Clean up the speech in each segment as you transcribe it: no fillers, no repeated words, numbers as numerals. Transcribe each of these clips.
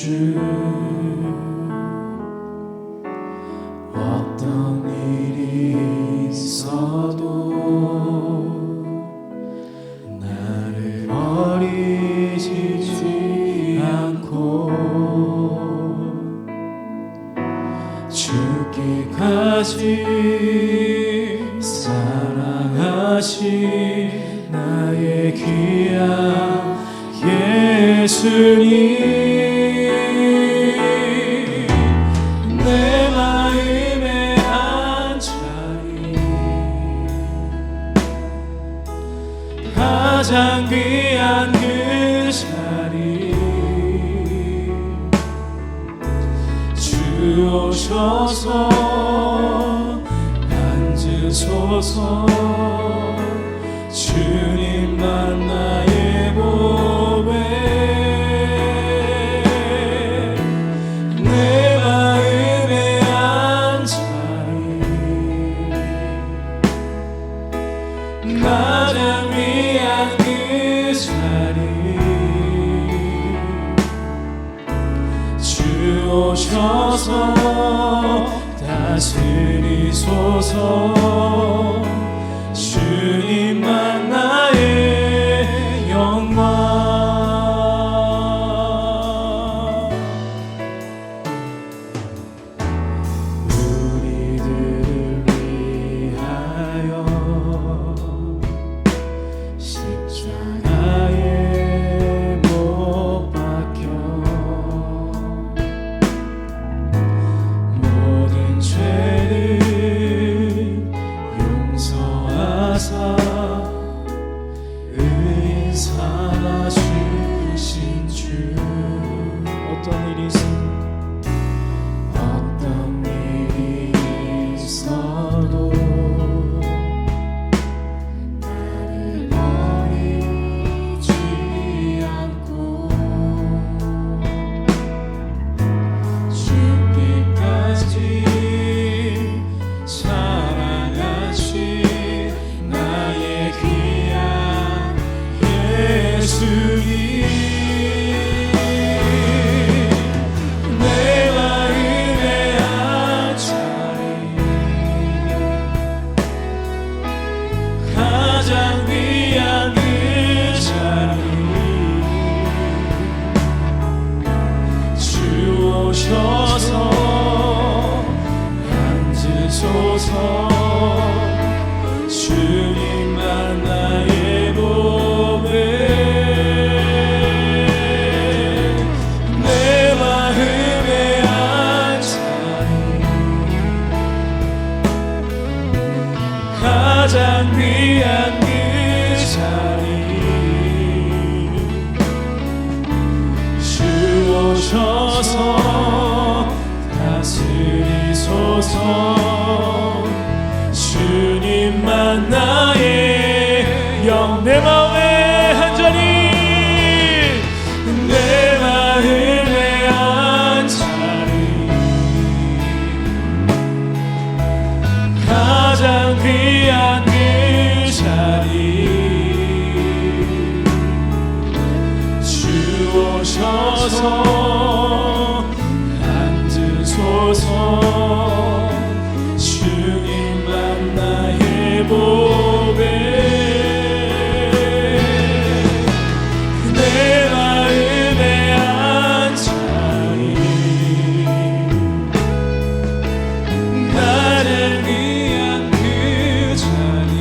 주 어떤 일이 있어도 나를 버리지 않고 죽기까지 사랑하신 나의 귀한 예수님, 내 마음에 안자리 가장 귀한 그 자리 주 오셔서 앉으소서. 주님만 나의 보배, 내 마음에 안자리 가장 위한 그 자리 주 오셔서 다스리소서. 주님만 나의 영광. 우리들을 위하여 십자가에 못 박혀 모든 죄를 용서하사 의인 삼아 주신 주. 어떤 일이 있어도 나를 버리지 않고 죽기까지 사랑하신 나의 귀한 예수님, 내 마음에 안자리 가장 귀한 그 자리 주 오셔서 앉으소서. 주님만 나의 보배, 내 마음에 안자리 가장 귀한 그 자리 주 오셔서 다스리소서. 주님만 나의 영, 내 마음에 한자리, 내 마음에 안자리 가장 귀한 그 자리 주 오셔서 앉으소서. 주님만 나의 보배, 내 마음에 안자리 나를 위한 그 자리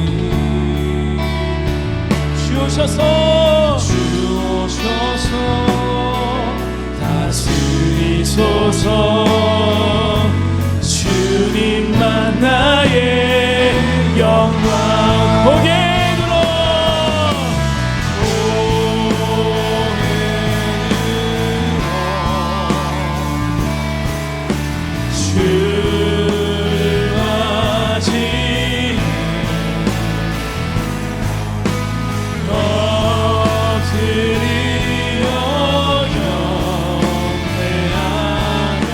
주 오셔서 다스리소서. 주님만 나의 영광. 고개 들어 주를 맞이해 엎드리며 경배하며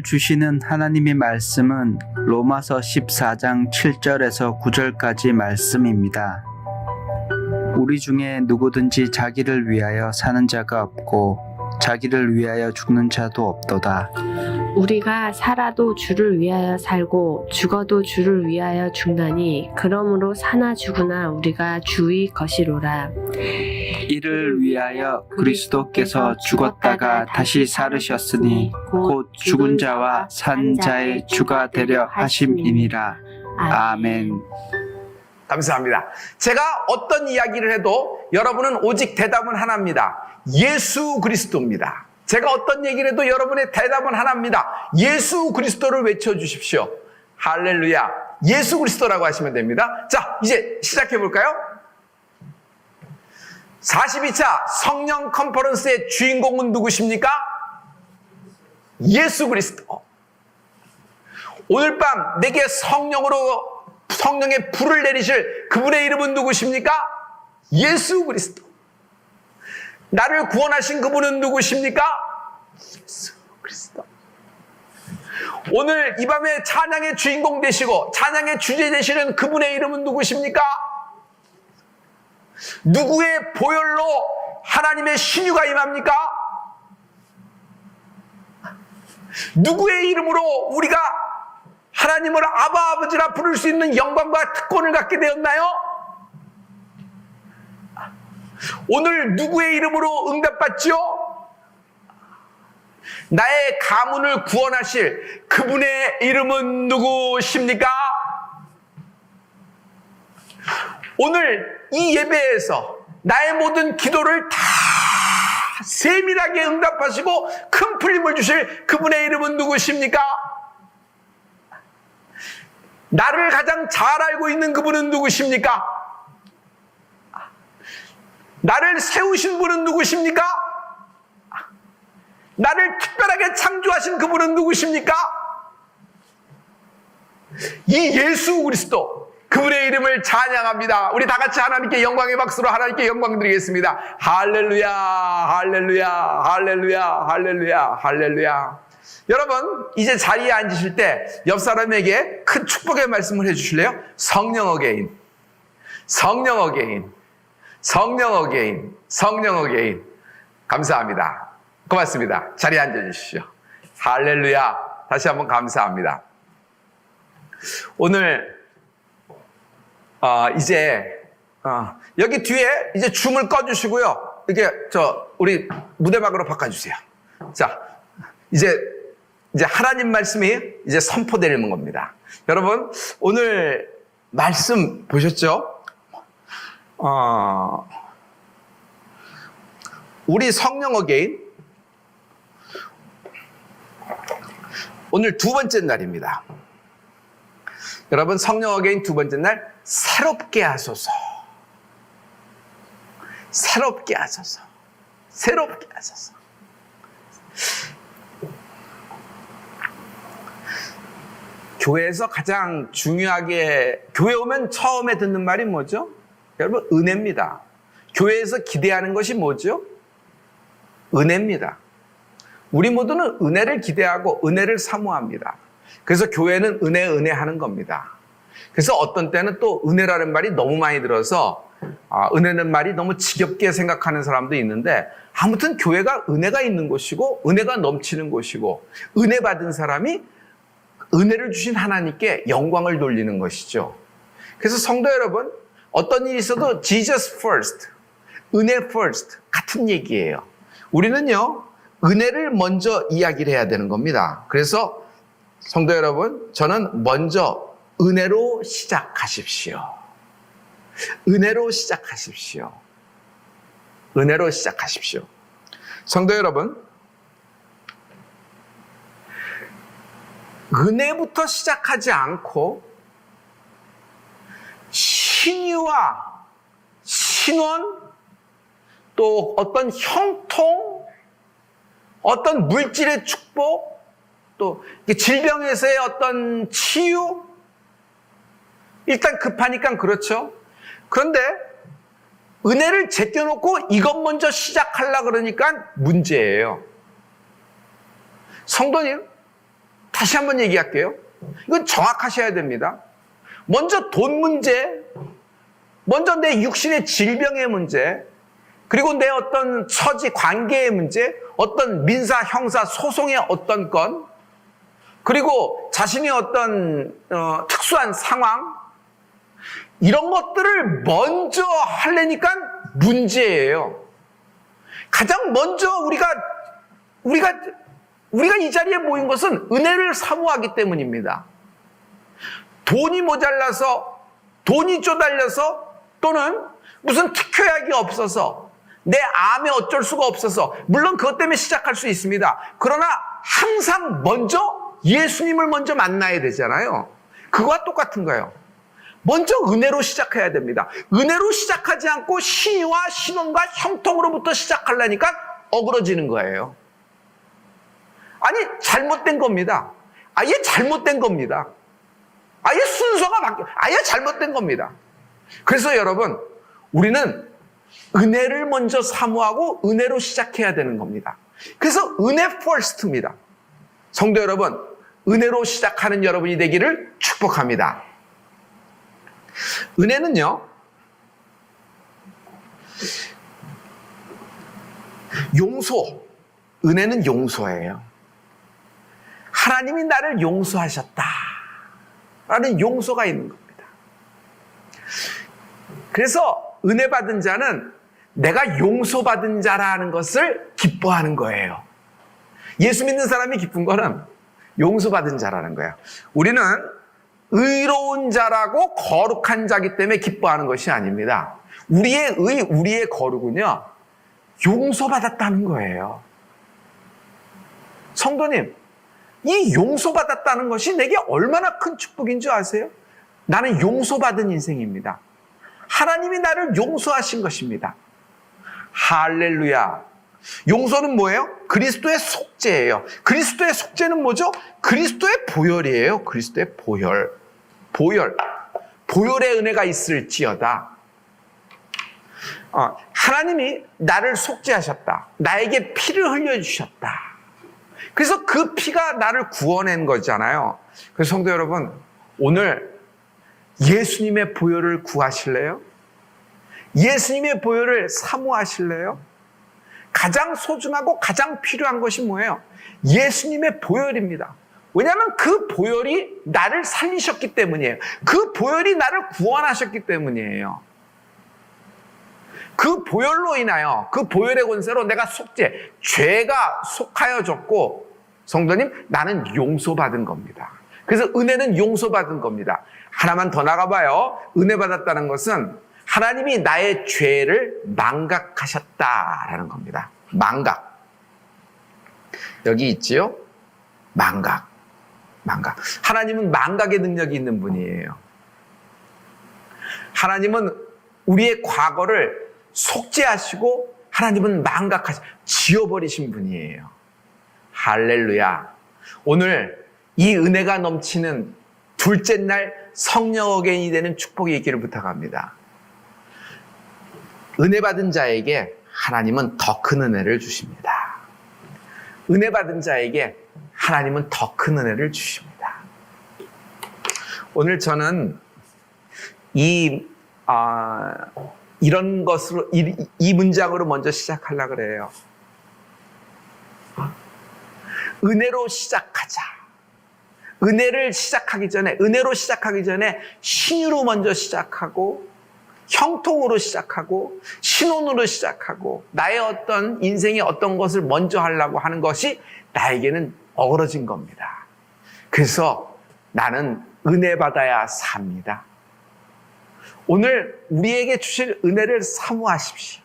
주시는 하나님의 말씀은 로마서 14장 7절에서 9절까지 말씀입니다. 우리 중에 누구든지 자기를 위하여 사는 자가 없고 자기를 위하여 죽는 자도 없도다. 우리가 살아도 주를 위하여 살고 죽어도 주를 위하여 죽나니 그러므로 사나 죽으나 우리가 주의 것이로라. 이를 위하여 그리스도께서 죽었다가 다시 살으셨으니 곧 죽은 자와 산 자의 주가 되려 하심이니라. 아멘. 감사합니다. 제가 어떤 이야기를 해도 여러분은 오직 대답은 하나입니다. 예수 그리스도입니다. 제가 어떤 얘기를 해도 여러분의 대답은 하나입니다. 예수 그리스도를 외쳐주십시오. 할렐루야. 예수 그리스도라고 하시면 됩니다. 자, 이제 시작해 볼까요? 42차 성령 컨퍼런스의 주인공은 누구십니까? 예수 그리스도. 오늘 밤 내게 성령의 불을 내리실 그분의 이름은 누구십니까? 예수 그리스도. 나를 구원하신 그분은 누구십니까? 예수 그리스도. 오늘 이 밤에 찬양의 주인공 되시고 찬양의 주제 되시는 그분의 이름은 누구십니까? 누구의 보혈로 하나님의 신유가 임합니까? 누구의 이름으로 우리가 하나님을 아바 아버지라 부를 수 있는 영광과 특권을 갖게 되었나요? 오늘 누구의 이름으로 응답받지요? 나의 가문을 구원하실 그분의 이름은 누구십니까? 오늘 이 예배에서 나의 모든 기도를 다 세밀하게 응답하시고 큰 풀림을 주실 그분의 이름은 누구십니까? 나를 가장 잘 알고 있는 그분은 누구십니까? 나를 세우신 분은 누구십니까? 나를 특별하게 창조하신 그분은 누구십니까? 이 예수 그리스도, 그분의 이름을 찬양합니다. 우리 다 같이 하나님께 영광의 박수로 하나님께 영광 드리겠습니다. 할렐루야, 할렐루야, 할렐루야, 할렐루야, 할렐루야. 여러분, 이제 자리에 앉으실 때 옆 사람에게 큰 축복의 말씀을 해주실래요? 성령 어게인, 성령 어게인, 성령 어게인, 성령 어게인. 감사합니다. 고맙습니다. 자리에 앉아주십시오. 할렐루야. 다시 한번 감사합니다. 오늘 여기 뒤에 이제 줌을 꺼주시고요. 이렇게 우리 무대막으로 바꿔주세요. 자, 이제 하나님 말씀이 이제 선포되는 겁니다. 여러분, 오늘 말씀 보셨죠? 우리 성령 어게인 오늘 두 번째 날입니다. 여러분, 성령 어게인 두 번째 날, 새롭게 하소서. 새롭게 하소서. 새롭게 하소서. 교회에서 가장 중요하게, 교회 오면 처음에 듣는 말이 뭐죠? 여러분, 은혜입니다. 교회에서 기대하는 것이 뭐죠? 은혜입니다. 우리 모두는 은혜를 기대하고 은혜를 사모합니다. 그래서 교회는 은혜 하는 겁니다. 그래서 어떤 때는 또 은혜라는 말이 너무 많이 들어서 은혜는 말이 너무 지겹게 생각하는 사람도 있는데, 아무튼 교회가 은혜가 있는 곳이고 은혜가 넘치는 곳이고 은혜 받은 사람이 은혜를 주신 하나님께 영광을 돌리는 것이죠. 그래서 성도 여러분, 어떤 일이 있어도 Jesus first, 은혜 first 같은 얘기예요. 우리는요, 은혜를 먼저 이야기를 해야 되는 겁니다. 그래서 성도 여러분, 저는 먼저 은혜로 시작하십시오. 은혜로 시작하십시오. 은혜로 시작하십시오. 성도 여러분, 은혜부터 시작하지 않고 신유와 신원, 또 어떤 형통, 어떤 물질의 축복, 또 질병에서의 어떤 치유, 일단 급하니까 그렇죠. 그런데 은혜를 제껴놓고 이것 먼저 시작하려고 그러니까 문제예요. 성도님, 다시 한번 얘기할게요. 이건 정확하셔야 됩니다. 먼저 돈 문제, 먼저 내 육신의 질병의 문제, 그리고 내 어떤 처지 관계의 문제, 어떤 민사, 형사, 소송의 어떤 건, 그리고 자신이 어떤 특수한 상황, 이런 것들을 먼저 하려니까 문제예요. 가장 먼저 우리가 이 자리에 모인 것은 은혜를 사모하기 때문입니다. 돈이 모자라서, 돈이 쪼달려서, 또는 무슨 특효약이 없어서, 내 암에 어쩔 수가 없어서, 물론 그것 때문에 시작할 수 있습니다. 그러나 항상 먼저 예수님을 먼저 만나야 되잖아요. 그거와 똑같은 거예요. 먼저 은혜로 시작해야 됩니다. 은혜로 시작하지 않고 신의와 신원과 형통으로부터 시작하려니까 어그러지는 거예요. 아니, 잘못된 겁니다. 아예 잘못된 겁니다. 아예 순서가 아예 잘못된 겁니다. 그래서 여러분, 우리는 은혜를 먼저 사모하고 은혜로 시작해야 되는 겁니다. 그래서 은혜 퍼스트입니다. 성도 여러분, 은혜로 시작하는 여러분이 되기를 축복합니다. 은혜는요, 은혜는 용서예요. 하나님이 나를 용서하셨다 라는 용서가 있는 겁니다. 그래서 은혜 받은 자는 내가 용서받은 자라는 것을 기뻐하는 거예요. 예수 믿는 사람이 기쁜 거는 용서받은 자라는 거예요. 우리는 의로운 자라고 거룩한 자기 때문에 기뻐하는 것이 아닙니다. 우리의 거룩은요, 용서받았다는 거예요. 성도님, 이 용서받았다는 것이 내게 얼마나 큰 축복인 줄 아세요? 나는 용서받은 인생입니다. 하나님이 나를 용서하신 것입니다. 할렐루야. 용서는 뭐예요? 그리스도의 속죄예요. 그리스도의 속죄는 뭐죠? 그리스도의 보혈이에요. 그리스도의 보혈. 보혈의 은혜가 있을지어다. 하나님이 나를 속죄하셨다. 나에게 피를 흘려주셨다. 그래서 그 피가 나를 구원한 거잖아요. 그래서 성도 여러분, 오늘 예수님의 보혈을 구하실래요? 예수님의 보혈을 사모하실래요? 가장 소중하고 가장 필요한 것이 뭐예요? 예수님의 보혈입니다. 왜냐하면 그 보혈이 나를 살리셨기 때문이에요. 그 보혈이 나를 구원하셨기 때문이에요. 그 보혈로 인하여, 그 보혈의 권세로 내가 죄가 속하여졌고, 성도님, 나는 용서받은 겁니다. 그래서 은혜는 용서받은 겁니다. 하나만 더 나가봐요. 은혜 받았다는 것은 하나님이 나의 죄를 망각하셨다라는 겁니다. 망각. 여기 있지요? 망각. 하나님은 망각의 능력이 있는 분이에요. 하나님은 우리의 과거를 속죄하시고 하나님은 지워버리신 분이에요. 할렐루야. 오늘 이 은혜가 넘치는 둘째 날 성령 어게인이 되는 축복이 있기를 부탁합니다. 은혜 받은 자에게 하나님은 더 큰 은혜를 주십니다. 은혜 받은 자에게 하나님은 더 큰 은혜를 주십니다. 오늘 저는 이런 것으로, 이 문장으로 먼저 시작하려고 그래요. 은혜로 시작하자. 은혜로 시작하기 전에 신유로 먼저 시작하고, 형통으로 시작하고, 신혼으로 시작하고, 나의 어떤 인생의 어떤 것을 먼저 하려고 하는 것이 나에게는 어그러진 겁니다. 그래서 나는 은혜 받아야 삽니다. 오늘 우리에게 주실 은혜를 사모하십시오.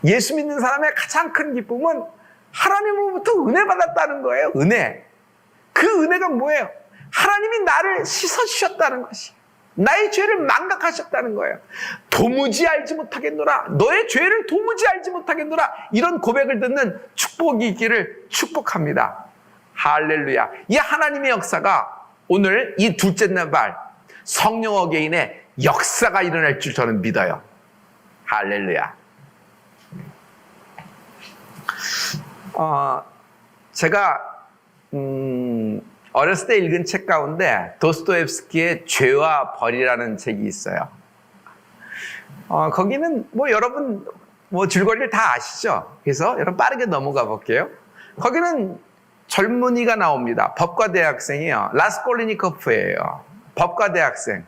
예수 믿는 사람의 가장 큰 기쁨은 하나님으로부터 은혜 받았다는 거예요. 은혜. 그 은혜가 뭐예요? 하나님이 나를 씻어주셨다는 것이에요. 나의 죄를 망각하셨다는 거예요. 도무지 알지 못하겠노라. 너의 죄를 도무지 알지 못하겠노라. 이런 고백을 듣는 축복이 있기를 축복합니다. 할렐루야. 이 하나님의 역사가 오늘 이 둘째 날 성령 어게인의 역사가 일어날 줄 저는 믿어요. 할렐루야. 제가 어렸을 때 읽은 책 가운데 도스토옙스키의 죄와 벌이라는 책이 있어요. 거기는 뭐 여러분 뭐 줄거리를 다 아시죠? 그래서 여러분 빠르게 넘어가 볼게요. 거기는 젊은이가 나옵니다. 법과대 학생이요. 라스콜리니코프예요. 법과대 학생.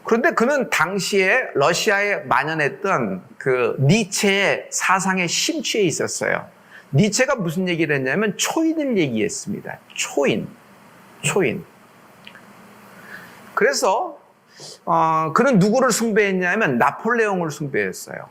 그런데 그는 당시에 러시아에 만연했던 그 니체의 사상에 심취해 있었어요. 니체가 무슨 얘기를 했냐면 초인을 얘기했습니다. 초인. 그래서 그는 누구를 숭배했냐면 나폴레옹을 숭배했어요.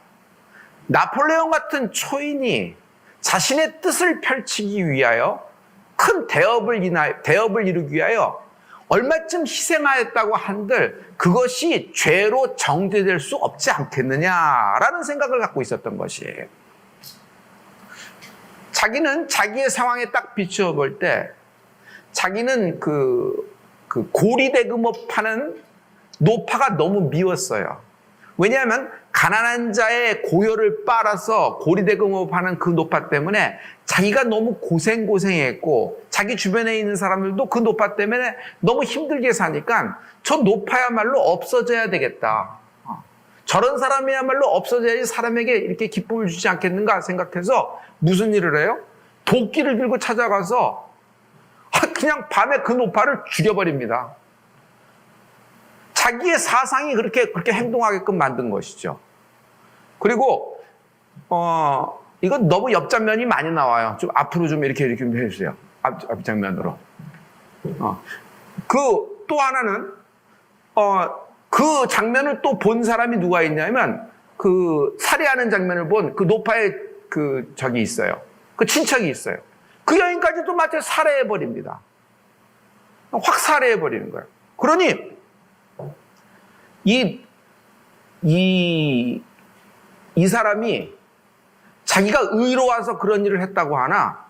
나폴레옹 같은 초인이 자신의 뜻을 펼치기 위하여 큰 대업을 이루기 위하여 얼마쯤 희생하였다고 한들 그것이 죄로 정죄될 수 없지 않겠느냐라는 생각을 갖고 있었던 것이에요. 자기는 자기의 상황에 딱 비추어 볼 때 자기는 그 고리대금업 파는 노파가 너무 미웠어요. 왜냐하면 가난한 자의 고열을 빨아서 고리대금업하는 그 노파 때문에 자기가 너무 고생했고 자기 주변에 있는 사람들도 그 노파 때문에 너무 힘들게 사니까 저 노파야말로 없어져야 되겠다. 저런 사람이야말로 없어져야지 사람에게 이렇게 기쁨을 주지 않겠는가 생각해서 무슨 일을 해요? 도끼를 들고 찾아가서 그냥 밤에 그 노파를 죽여버립니다. 자기의 사상이 그렇게 행동하게끔 만든 것이죠. 그리고 이건 너무 옆장면이 많이 나와요. 좀 앞으로 좀 이렇게 해주세요. 앞장면으로. 그 또 하나는 그 장면을 또 본 사람이 누가 있냐면 그 살해하는 장면을 본 그 노파의 그 적이 있어요. 그 친척이 있어요. 그 여인까지도 마치 살해해버립니다. 확 살해해버리는 거예요. 그러니 이 사람이 자기가 의로워서 그런 일을 했다고 하나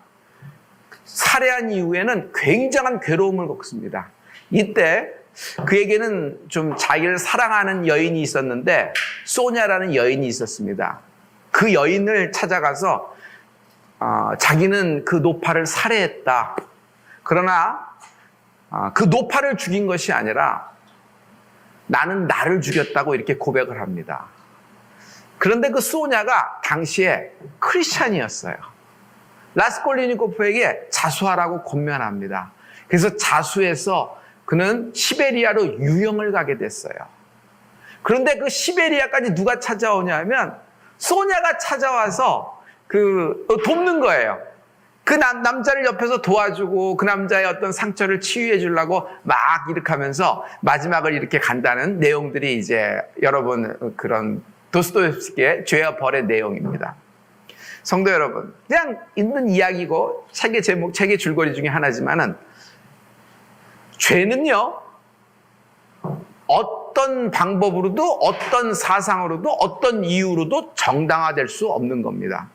살해한 이후에는 굉장한 괴로움을 겪습니다. 이때 그에게는 좀 자기를 사랑하는 여인이 있었는데 소냐라는 여인이 있었습니다. 그 여인을 찾아가서 자기는 그 노파를 살해했다. 그러나 그 노파를 죽인 것이 아니라 나는 나를 죽였다고 이렇게 고백을 합니다. 그런데 그 소냐가 당시에 크리스찬이었어요. 라스콜리니코프에게 자수하라고 권면합니다. 그래서 자수해서 그는 시베리아로 유영을 가게 됐어요. 그런데 그 시베리아까지 누가 찾아오냐면 소냐가 찾아와서 돕는 거예요. 그 남자를 옆에서 도와주고 그 남자의 어떤 상처를 치유해 주려고 막 이렇게 하면서 마지막을 이렇게 간다는 내용들이 이제 여러분 그런 도스토옙스키의 죄와 벌의 내용입니다. 성도 여러분, 그냥 있는 이야기고 책의 제목, 책의 줄거리 중에 하나지만은 죄는요 어떤 방법으로도 어떤 사상으로도 어떤 이유로도 정당화될 수 없는 겁니다.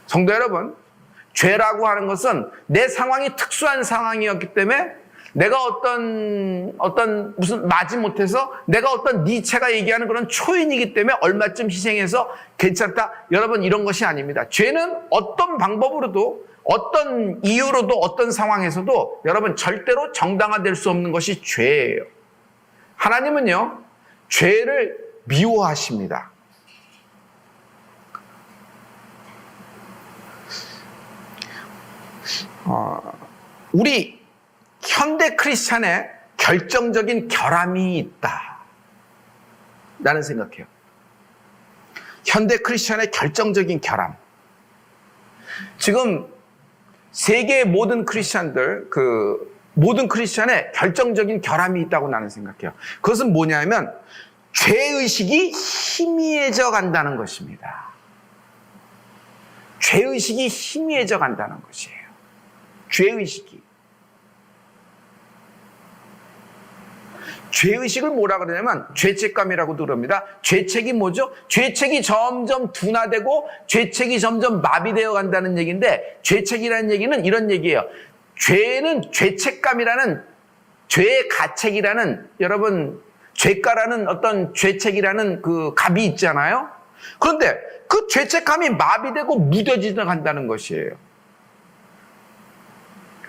성도 여러분, 죄라고 하는 것은 내 상황이 특수한 상황이었기 때문에 내가 어떤 무슨 마지못해서 내가 어떤 니체가 얘기하는 그런 초인이기 때문에 얼마쯤 희생해서 괜찮다. 여러분 이런 것이 아닙니다. 죄는 어떤 방법으로도 어떤 이유로도 어떤 상황에서도 여러분 절대로 정당화될 수 없는 것이 죄예요. 하나님은요 죄를 미워하십니다. 우리 현대 크리스찬에 결정적인 결함이 있다. 나는 생각해요. 현대 크리스찬의 결정적인 결함. 지금 세계의 모든 크리스찬들, 모든 크리스찬에 결정적인 결함이 있다고 나는 생각해요. 그것은 뭐냐면 죄의식이 희미해져 간다는 것입니다. 죄의식이 희미해져 간다는 것이에요. 죄의식이. 죄의식을 뭐라 그러냐면 죄책감이라고도 그럽니다. 죄책이 뭐죠? 죄책이 점점 둔화되고 죄책이 점점 마비되어 간다는 얘기인데 죄책이라는 얘기는 이런 얘기예요. 죄는 죄책감이라는 죄의 가책이라는 여러분 죄가라는 어떤 죄책이라는 그 값이 있잖아요. 그런데 그 죄책감이 마비되고 무뎌지어 간다는 것이에요.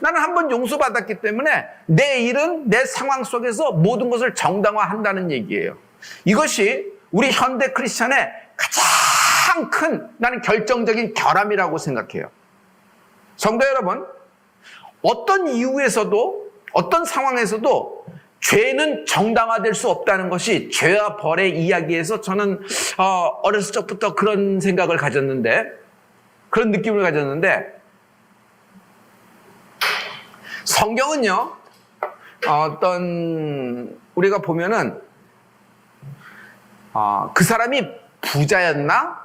나는 한번 용서받았기 때문에 내 일은 내 상황 속에서 모든 것을 정당화한다는 얘기예요. 이것이 우리 현대 크리스천의 가장 큰 나는 결정적인 결함이라고 생각해요. 성도 여러분, 어떤 이유에서도 어떤 상황에서도 죄는 정당화될 수 없다는 것이 죄와 벌의 이야기에서 저는 어렸을 적부터 그런 생각을 가졌는데, 그런 느낌을 가졌는데, 성경은요, 우리가 보면은 그 사람이 부자였나?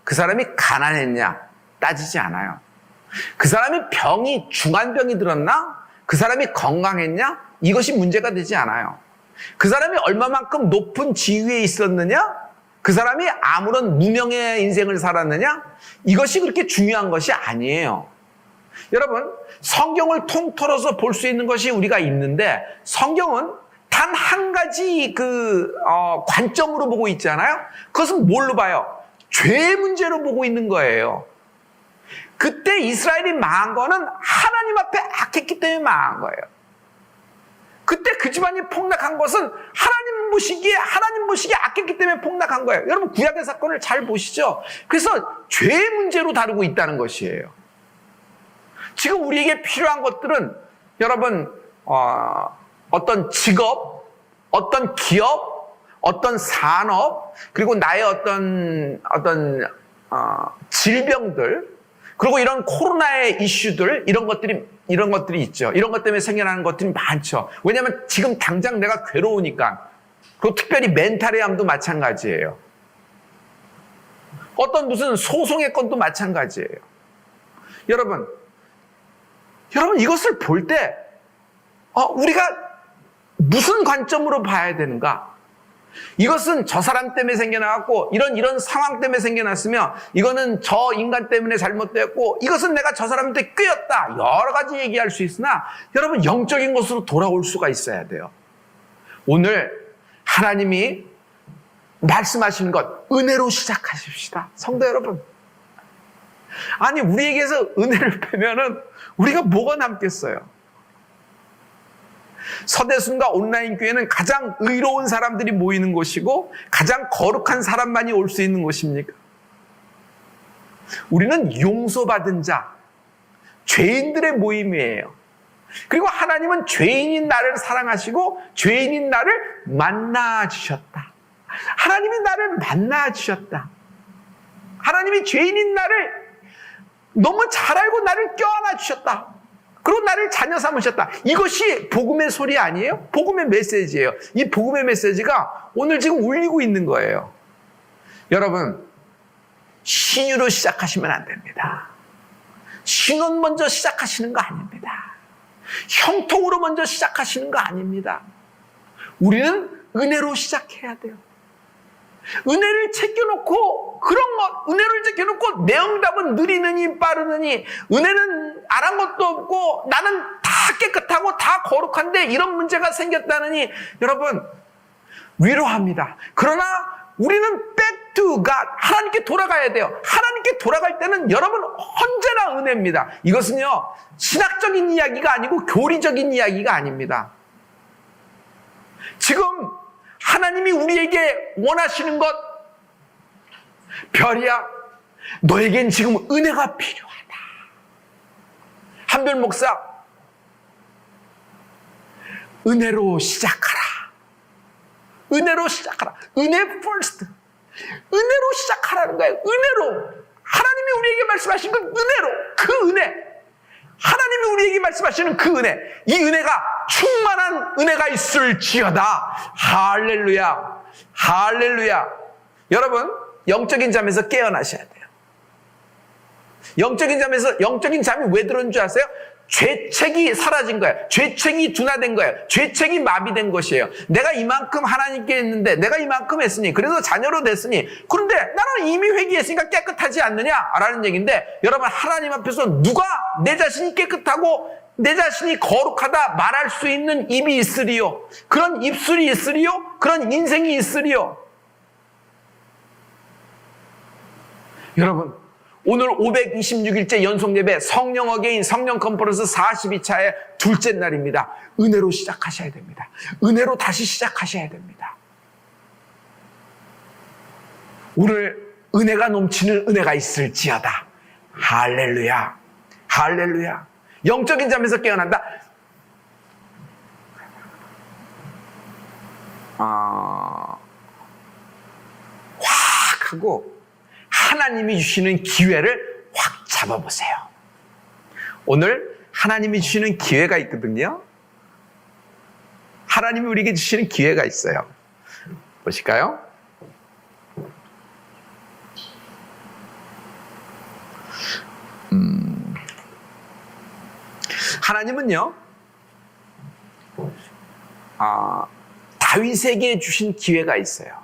그 사람이 가난했냐? 따지지 않아요. 그 사람이 중한병이 들었나? 그 사람이 건강했냐? 이것이 문제가 되지 않아요. 그 사람이 얼마만큼 높은 지위에 있었느냐? 그 사람이 아무런 무명의 인생을 살았느냐? 이것이 그렇게 중요한 것이 아니에요. 여러분, 성경을 통틀어서 볼 수 있는 것이 우리가 있는데, 성경은 단 한 가지 관점으로 보고 있잖아요. 그것은 뭘로 봐요? 죄의 문제로 보고 있는 거예요. 그때 이스라엘이 망한 거는 하나님 앞에 악했기 때문에 망한 거예요. 그때 그 집안이 폭락한 것은 하나님 보시기에 악했기 때문에 폭락한 거예요. 여러분, 구약의 사건을 잘 보시죠. 그래서 죄의 문제로 다루고 있다는 것이에요. 지금 우리에게 필요한 것들은 여러분, 어떤 직업, 어떤 기업, 어떤 산업, 그리고 나의 어떤 질병들, 그리고 이런 코로나의 이슈들, 이런 것들이 있죠. 이런 것 때문에 생겨나는 것들이 많죠. 왜냐하면 지금 당장 내가 괴로우니까. 그리고 특별히 멘탈의 암도 마찬가지예요. 어떤 무슨 소송의 건도 마찬가지예요. 여러분 이것을 볼 때 우리가 무슨 관점으로 봐야 되는가? 이것은 저 사람 때문에 생겨나고 이런 상황 때문에 생겨났으며 이거는 저 인간 때문에 잘못됐고 이것은 내가 저 사람한테 꾀였다. 여러 가지 얘기할 수 있으나 여러분, 영적인 것으로 돌아올 수가 있어야 돼요. 오늘 하나님이 말씀하시는 것 은혜로 시작하십시다. 성도 여러분, 아니 우리에게서 은혜를 빼면은 우리가 뭐가 남겠어요? 서대순과 온라인 교회는 가장 의로운 사람들이 모이는 곳이고 가장 거룩한 사람만이 올 수 있는 곳입니까? 우리는 용서받은 자, 죄인들의 모임이에요. 그리고 하나님은 죄인인 나를 사랑하시고 죄인인 나를 만나주셨다. 하나님이 나를 만나주셨다. 하나님이 죄인인 나를 너무 잘 알고 나를 껴안아 주셨다. 그리고 나를 자녀 삼으셨다. 이것이 복음의 소리 아니에요? 복음의 메시지예요. 이 복음의 메시지가 오늘 지금 울리고 있는 거예요. 여러분, 신유로 시작하시면 안 됩니다. 신혼 먼저 시작하시는 거 아닙니다. 형통으로 먼저 시작하시는 거 아닙니다. 우리는 은혜로 시작해야 돼요. 은혜를 챙겨놓고 은혜를 챙겨놓고 내 응답은 느리느니 빠르느니 은혜는 안 한 것도 없고 나는 다 깨끗하고 다 거룩한데 이런 문제가 생겼다느니 여러분 위로합니다. 그러나 우리는 back to God, 하나님께 돌아가야 돼요. 하나님께 돌아갈 때는 여러분 언제나 은혜입니다. 이것은요 신학적인 이야기가 아니고 교리적인 이야기가 아닙니다. 지금 하나님이 우리에게 원하시는 것, 별이야, 너에겐 지금 은혜가 필요하다. 한별 목사, 은혜로 시작하라. 은혜로 시작하라. 은혜 first. 은혜로 시작하라는 거예요. 은혜로. 하나님이 우리에게 말씀하신 건 은혜로. 그 은혜. 하나님이 우리에게 말씀하시는 그 은혜. 이 은혜가 충만한 은혜가 있을지어다. 할렐루야. 할렐루야. 여러분, 영적인 잠에서 깨어나셔야 돼요. 영적인 잠이 왜 들어온 줄 아세요? 죄책이 사라진 거예요. 죄책이 둔화된 거예요. 죄책이 마비된 것이에요. 내가 이만큼 하나님께 했는데, 내가 이만큼 했으니, 그래서 자녀로 됐으니, 그런데 나는 이미 회개했으니까 깨끗하지 않느냐라는 얘기인데, 여러분 하나님 앞에서 누가 내 자신이 깨끗하고 내 자신이 거룩하다 말할 수 있는 입이 있으리요? 그런 입술이 있으리요? 그런 인생이 있으리요? 여러분, 오늘 526일째 연속 예배 성령 어게인 성령 컨퍼런스 42차의 둘째 날입니다. 은혜로 시작하셔야 됩니다. 은혜로 다시 시작하셔야 됩니다. 오늘 은혜가 넘치는 은혜가 있을지어다. 할렐루야. 할렐루야. 영적인 잠에서 깨어난다. 확 하고 하나님이 주시는 기회를 확 잡아보세요. 오늘 하나님이 주시는 기회가 있거든요. 하나님이 우리에게 주시는 기회가 있어요. 보실까요? 하나님은요, 다윗에게 주신 기회가 있어요.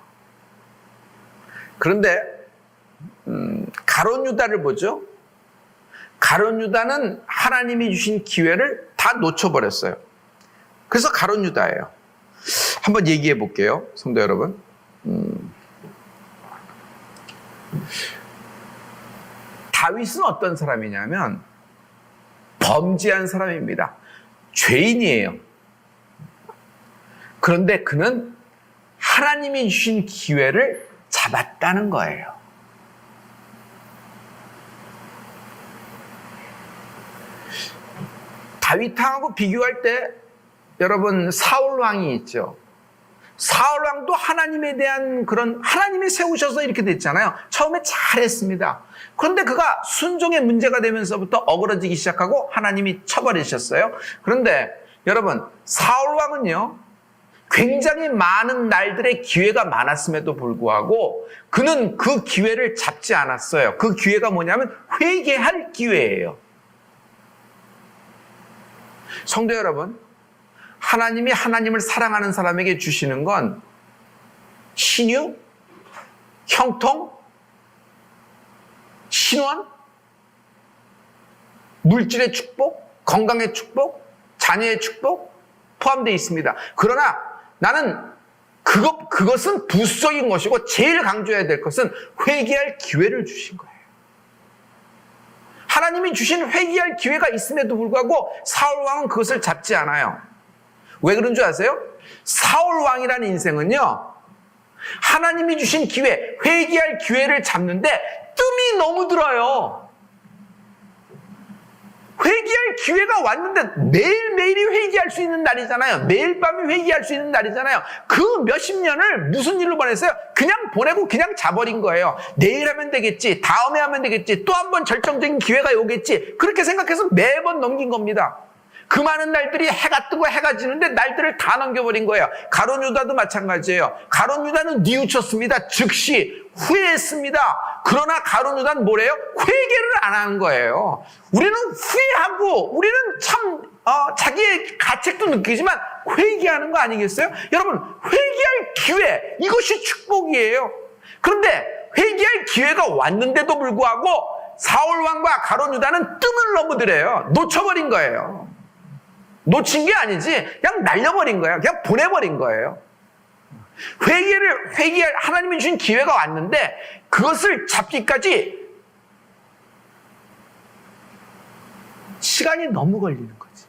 그런데 가룟 유다를 보죠. 가룟 유다는 하나님이 주신 기회를 다 놓쳐버렸어요. 그래서 가룟 유다예요. 한번 얘기해 볼게요, 성도 여러분. 다윗은 어떤 사람이냐면 범죄한 사람입니다. 죄인이에요. 그런데 그는 하나님이 주신 기회를 잡았다는 거예요. 다윗왕하고 비교할 때 여러분 사울 왕이 있죠. 사울 왕도 하나님에 대한 그런 하나님이 세우셔서 이렇게 됐잖아요. 처음에 잘했습니다. 그런데 그가 순종의 문제가 되면서부터 어그러지기 시작하고 하나님이 쳐버리셨어요. 그런데 여러분 사울 왕은요, 굉장히 많은 날들의 기회가 많았음에도 불구하고 그는 그 기회를 잡지 않았어요. 그 기회가 뭐냐면 회개할 기회예요. 성도 여러분, 하나님이 하나님을 사랑하는 사람에게 주시는 건 신유, 형통, 신원, 물질의 축복, 건강의 축복, 자녀의 축복 포함되어 있습니다. 그러나 나는 그것은 부수적인 것이고 제일 강조해야 될 것은 회개할 기회를 주신 거예요. 하나님이 주신 회개할 기회가 있음에도 불구하고 사울 왕은 그것을 잡지 않아요. 왜 그런 줄 아세요? 사울 왕이라는 인생은요, 하나님이 주신 기회, 회개할 기회를 잡는데 뜸이 너무 들어요. 회개할 기회가 왔는데 매일매일이 회개할 수 있는 날이잖아요. 매일 밤이 회개할 수 있는 날이잖아요. 그 몇십 년을 무슨 일로 보냈어요? 그냥 보내고 그냥 자버린 거예요. 내일 하면 되겠지, 다음에 하면 되겠지, 또 한 번 결정적인 기회가 오겠지, 그렇게 생각해서 매번 넘긴 겁니다. 그 많은 날들이 해가 뜨고 해가 지는데 날들을 다 넘겨버린 거예요. 가룟 유다도 마찬가지예요. 가룟 유다는 뉘우쳤습니다. 즉시 후회했습니다. 그러나 가룟 유다는 뭐래요? 회개를 안 하는 거예요. 우리는 후회하고 우리는 참 자기의 가책도 느끼지만 회개하는 거 아니겠어요? 여러분, 회개할 기회, 이것이 축복이에요. 그런데 회개할 기회가 왔는데도 불구하고 사울 왕과 가룟 유다는 뜸을 넘어들어요. 놓쳐버린 거예요. 놓친 게 아니지, 그냥 날려버린 거예요. 그냥 보내버린 거예요. 회개할 하나님이 주신 기회가 왔는데 그것을 잡기까지 시간이 너무 걸리는 거지.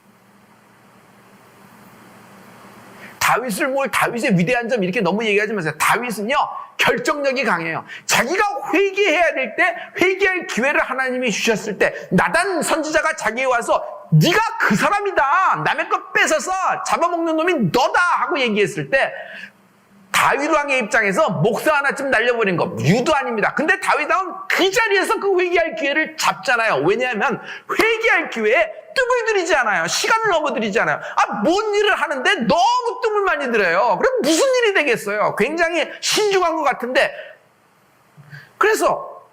다윗의 위대한 점 이렇게 너무 얘기하지 마세요. 다윗은요, 결정력이 강해요. 자기가 회개해야 될 때, 회개할 기회를 하나님이 주셨을 때, 나단 선지자가 자기에 와서 네가 그 사람이다, 남의 것 뺏어서 잡아먹는 놈이 너다 하고 얘기했을 때 다윗 왕의 입장에서 목사 하나쯤 날려버린 거 유도 아닙니다. 근데 다윗 왕은 그 자리에서 그 회개할 기회를 잡잖아요. 왜냐하면 회개할 기회에 뜸을 들이지 않아요. 시간을 넘어들이지 않아요. 뭔 일을 하는데 너무 뜸을 많이 들여요. 그럼 무슨 일이 되겠어요? 굉장히 신중한 것 같은데, 그래서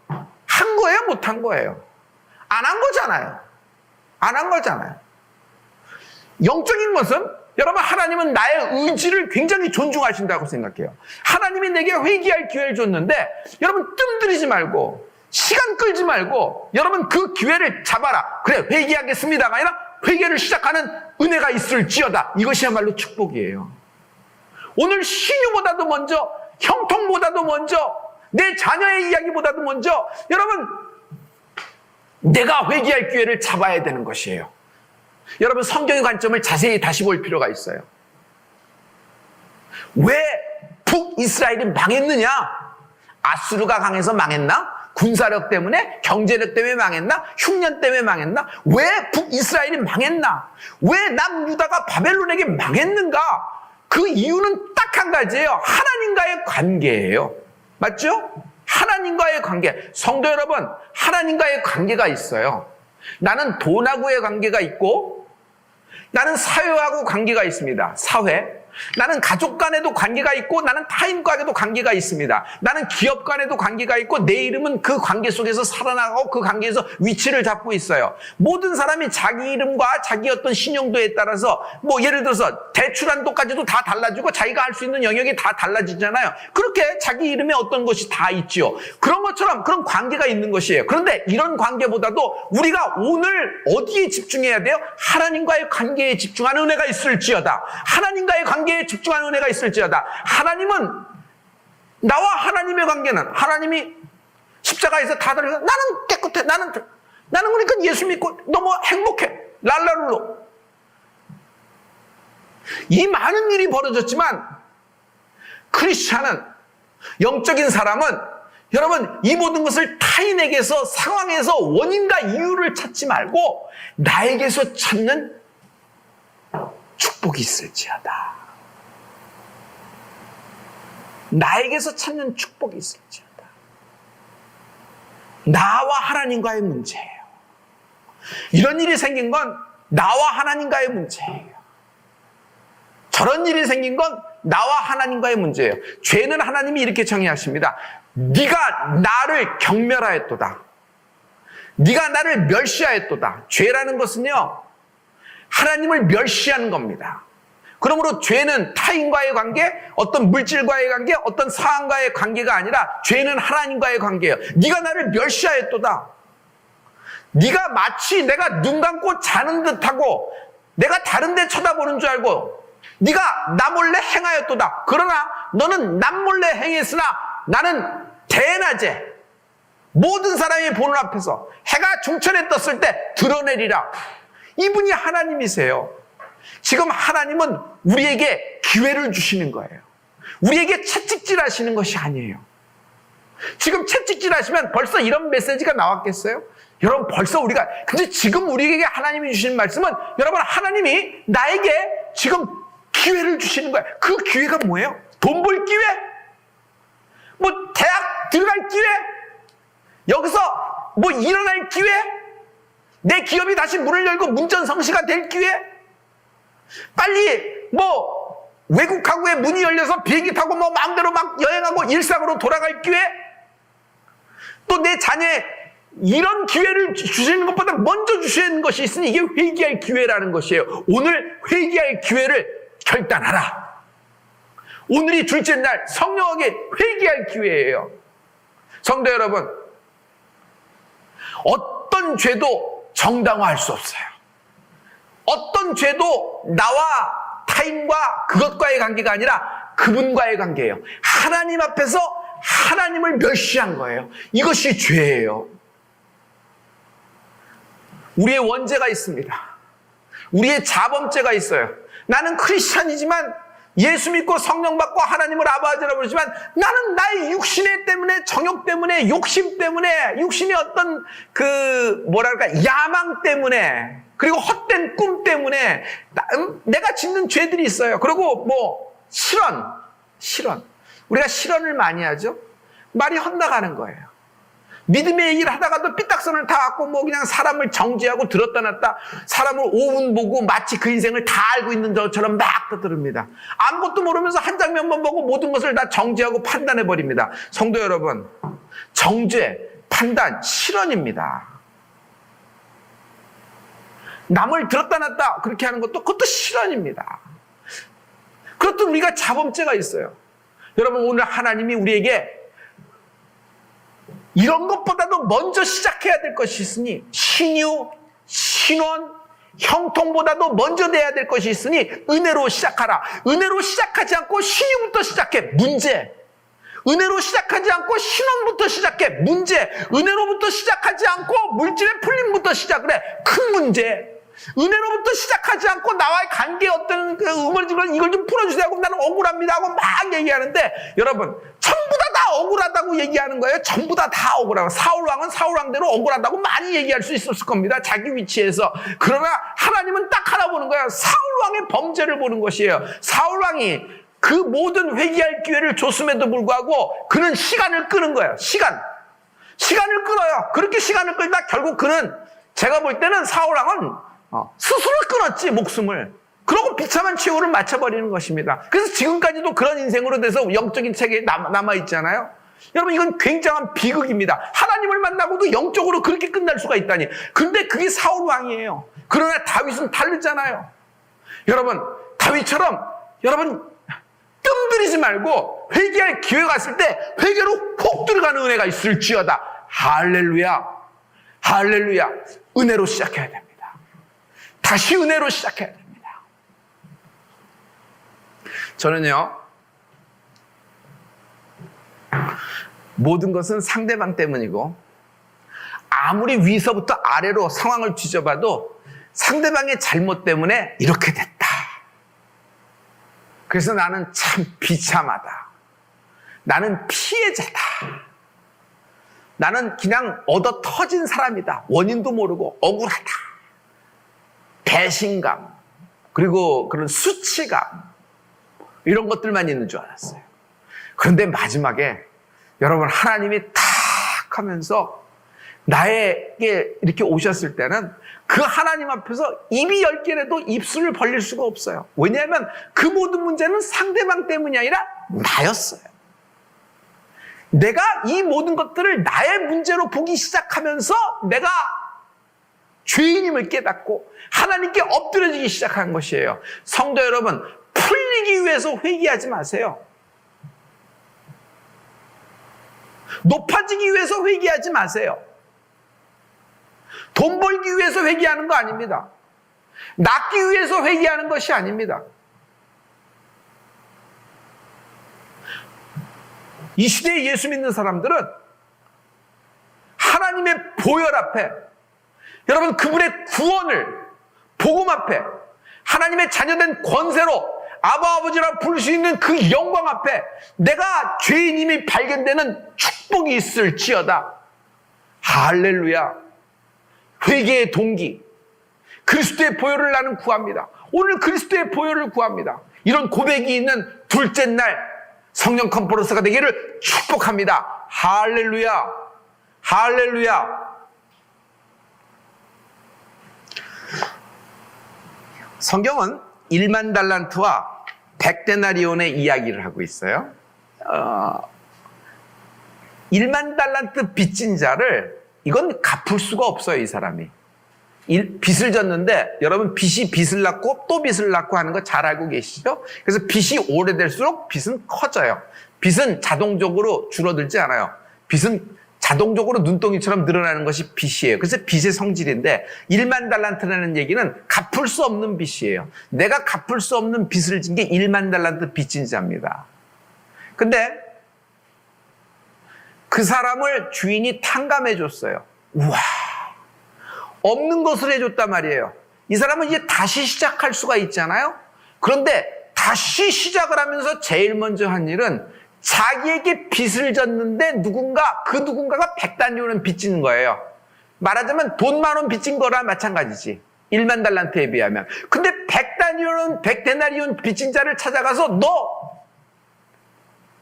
한 거예요, 못 한 거예요? 안 한 거잖아요. 안 한 거잖아요. 영적인 것은 여러분, 하나님은 나의 의지를 굉장히 존중하신다고 생각해요. 하나님이 내게 회개할 기회를 줬는데 여러분, 뜸 들이지 말고 시간 끌지 말고 여러분 그 기회를 잡아라. 그래, 회개하겠습니다가 아니라 회개를 시작하는 은혜가 있을지어다. 이것이야말로 축복이에요. 오늘 신유보다도 먼저, 형통보다도 먼저, 내 자녀의 이야기보다도 먼저 여러분 내가 회개할 기회를 잡아야 되는 것이에요. 여러분, 성경의 관점을 자세히 다시 볼 필요가 있어요. 왜 북이스라엘이 망했느냐? 아수르가 강해서 망했나? 군사력 때문에? 경제력 때문에 망했나? 흉년 때문에 망했나? 왜 북이스라엘이 망했나? 왜 남유다가 바벨론에게 망했는가? 그 이유는 딱 한 가지예요. 하나님과의 관계예요. 맞죠? 하나님과의 관계. 성도 여러분, 하나님과의 관계가 있어요. 나는 돈하고의 관계가 있고, 나는 사회하고 관계가 있습니다. 사회. 나는 가족 간에도 관계가 있고, 나는 타인 간에도 관계가 있습니다. 나는 기업 간에도 관계가 있고, 내 이름은 그 관계 속에서 살아나가고 그 관계에서 위치를 잡고 있어요. 모든 사람이 자기 이름과 자기 어떤 신용도에 따라서 뭐 예를 들어서 대출 한도까지도 다 달라지고 자기가 할 수 있는 영역이 다 달라지잖아요. 그렇게 자기 이름에 어떤 것이 다 있죠. 그런 것처럼 그런 관계가 있는 것이에요. 그런데 이런 관계보다도 우리가 오늘 어디에 집중해야 돼요? 하나님과의 관계에 집중하는 은혜가 있을지어다. 하나님과의 관계에 집중하는 은혜가 있을지어다. 하나님은, 나와 하나님의 관계는, 하나님이 십자가에서 다 들어서 나는 깨끗해. 나는 그러니까 예수 믿고 너무 행복해. 랄랄로. 이 많은 일이 벌어졌지만 크리스찬은, 영적인 사람은 여러분, 이 모든 것을 타인에게서, 상황에서 원인과 이유를 찾지 말고 나에게서 찾는 축복이 있을지어다. 나에게서 찾는 축복이 있을지어다. 나와 하나님과의 문제예요. 이런 일이 생긴 건 나와 하나님과의 문제예요. 저런 일이 생긴 건 나와 하나님과의 문제예요. 죄는 하나님이 이렇게 정의하십니다. 네가 나를 경멸하였도다. 네가 나를 멸시하였도다. 죄라는 것은요, 하나님을 멸시하는 겁니다. 그러므로 죄는 타인과의 관계, 어떤 물질과의 관계, 어떤 사람과의 관계가 아니라 죄는 하나님과의 관계예요. 네가 나를 멸시하였도다. 네가 마치 내가 눈 감고 자는 듯하고 내가 다른 데 쳐다보는 줄 알고 네가 나 몰래 행하였도다. 그러나 너는 남 몰래 행했으나 나는 대낮에 모든 사람이 보는 앞에서 해가 중천에 떴을 때 드러내리라. 이분이 하나님이세요. 지금 하나님은 우리에게 기회를 주시는 거예요. 우리에게 채찍질 하시는 것이 아니에요. 지금 채찍질 하시면 벌써 이런 메시지가 나왔겠어요? 여러분, 벌써 우리가, 근데 지금 우리에게 하나님이 주시는 말씀은, 여러분, 하나님이 나에게 지금 기회를 주시는 거예요. 그 기회가 뭐예요? 돈 벌 기회? 뭐 대학 들어갈 기회? 여기서 뭐 일어날 기회? 내 기업이 다시 문을 열고 문전성시가 될 기회? 빨리 뭐 외국하고의 문이 열려서 비행기 타고 뭐 마음대로 막 여행하고 일상으로 돌아갈 기회? 또 내 자녀의 이런 기회를 주시는 것보다 먼저 주시는 것이 있으니 이게 회개할 기회라는 것이에요. 오늘 회개할 기회를 결단하라. 오늘이 둘째 날 성령에게 회개할 기회예요. 성도 여러분, 어떤 죄도 정당화할 수 없어요. 어떤 죄도 나와 타인과 그것과의 관계가 아니라 그분과의 관계예요. 하나님 앞에서 하나님을 멸시한 거예요. 이것이 죄예요. 우리의 원죄가 있습니다. 우리의 자범죄가 있어요. 나는 크리스찬이지만 예수 믿고 성령 받고 하나님을 아버지라고 부르지만 나는 나의 육신의 때문에, 정욕 때문에, 욕심 때문에, 육신의 어떤 야망 때문에, 그리고 헛된 꿈 때문에 내가 짓는 죄들이 있어요. 그리고 뭐 실언. 우리가 실언을 많이 하죠. 말이 헛나가는 거예요. 믿음의 얘기를 하다가도 삐딱선을 타갖고 뭐 그냥 사람을 정죄하고 들었다 놨다, 사람을 오분 보고 마치 그 인생을 다 알고 있는 것처럼 막 떠들습니다. 아무것도 모르면서 한 장면만 보고 모든 것을 다 정죄하고 판단해버립니다. 성도 여러분, 정죄, 판단, 실언입니다. 남을 들었다 놨다 그렇게 하는 것도 그것도 실언입니다. 그렇듯 우리가 자범죄가 있어요. 여러분, 오늘 하나님이 우리에게 이런 것보다도 먼저 시작해야 될 것이 있으니, 신유, 신원, 형통보다도 먼저 돼야 될 것이 있으니 은혜로 시작하라. 은혜로 시작하지 않고 신유부터 시작해. 문제. 은혜로 시작하지 않고 신원부터 시작해. 문제. 은혜로부터 시작하지 않고 물질의 풀림부터 시작을 해. 큰 문제. 은혜로부터 시작하지 않고 나와의 관계에 어떤 응어리지만 이걸 좀 풀어주세요 하고 나는 억울합니다 하고 막 얘기하는데 여러분 전부 다 억울하다고 얘기하는 거예요. 전부 다 억울하고 사울왕은 사울왕대로 억울하다고 많이 얘기할 수 있었을 겁니다. 자기 위치에서. 그러나 하나님은 딱 하나 보는 거예요. 사울왕의 범죄를 보는 것이에요. 사울왕이 그 모든 회개할 기회를 줬음에도 불구하고 그는 시간을 끄는 거예요. 시간을 끌어요. 그렇게 시간을 끌다 결국 그는 제가 볼 때는 사울왕은 스스로 끊었지 목숨을. 그러고 비참한 최후를 맞춰버리는 것입니다. 그래서 지금까지도 그런 인생으로 돼서 영적인 책에 남아있잖아요. 여러분 이건 굉장한 비극입니다. 하나님을 만나고도 영적으로 그렇게 끝날 수가 있다니. 근데 그게 사울왕이에요. 그러나 다윗은 다르잖아요. 여러분 다윗처럼 여러분 뜸들이지 말고 회개할 기회가 왔을 때 회개로 훅 들어가는 은혜가 있을지어다. 할렐루야. 할렐루야. 은혜로 시작해야 됩니다. 다시 은혜로 시작해야 됩니다. 저는요, 모든 것은 상대방 때문이고, 아무리 위서부터 아래로 상황을 뒤져봐도 상대방의 잘못 때문에 이렇게 됐다. 그래서 나는 참 비참하다. 나는 피해자다. 나는 그냥 얻어 터진 사람이다. 원인도 모르고 억울하다. 배신감, 그리고 그런 수치감, 이런 것들만 있는 줄 알았어요. 그런데 마지막에 여러분 하나님이 탁 하면서 나에게 이렇게 오셨을 때는 그 하나님 앞에서 입이 10개라도 입술을 벌릴 수가 없어요. 왜냐하면 그 모든 문제는 상대방 때문이 아니라 나였어요. 내가 이 모든 것들을 나의 문제로 보기 시작하면서 내가 죄인임을 깨닫고 하나님께 엎드려지기 시작한 것이에요. 성도 여러분, 풀리기 위해서 회개하지 마세요. 높아지기 위해서 회개하지 마세요. 돈 벌기 위해서 회개하는 거 아닙니다. 낫기 위해서 회개하는 것이 아닙니다. 이 시대에 예수 믿는 사람들은 하나님의 보혈 앞에 여러분 그분의 구원을 복음 앞에 하나님의 자녀된 권세로 아바 아버지라 부를 수 있는 그 영광 앞에 내가 죄인임이 발견되는 축복이 있을지어다. 할렐루야. 회개의 동기 그리스도의 보혈을 나는 구합니다. 오늘 그리스도의 보혈을 구합니다. 이런 고백이 있는 둘째 날 성령 컨퍼런스가 되기를 축복합니다. 할렐루야. 할렐루야. 성경은 1만 달란트와 100데나리온의 이야기를 하고 있어요. 1만 달란트 빚진 자를 이건 갚을 수가 없어요. 이 사람이 빚을 졌는데 여러분 빚이 빚을 낳고 또 빚을 낳고 하는 거 잘 알고 계시죠? 그래서 빚이 오래될수록 빚은 커져요. 빚은 자동적으로 줄어들지 않아요. 빚은 자동적으로 눈덩이처럼 늘어나는 것이 빚이에요. 그래서 빚의 성질인데 1만 달란트라는 얘기는 갚을 수 없는 빚이에요. 내가 갚을 수 없는 빚을 진 게 1만 달란트 빚진 자입니다. 근데 그 사람을 주인이 탕감해 줬어요. 우와, 없는 것을 해줬단 말이에요. 이 사람은 이제 다시 시작할 수가 있잖아요. 그런데 다시 시작을 하면서 제일 먼저 한 일은 자기에게 빚을 졌는데 그 누군가가 100데나리온은 빚진 거예요. 말하자면 돈 10,000원 빚진 거랑 마찬가지지. 1만 달란트에 비하면. 근데 100데나리온 빚진 자를 찾아가서 너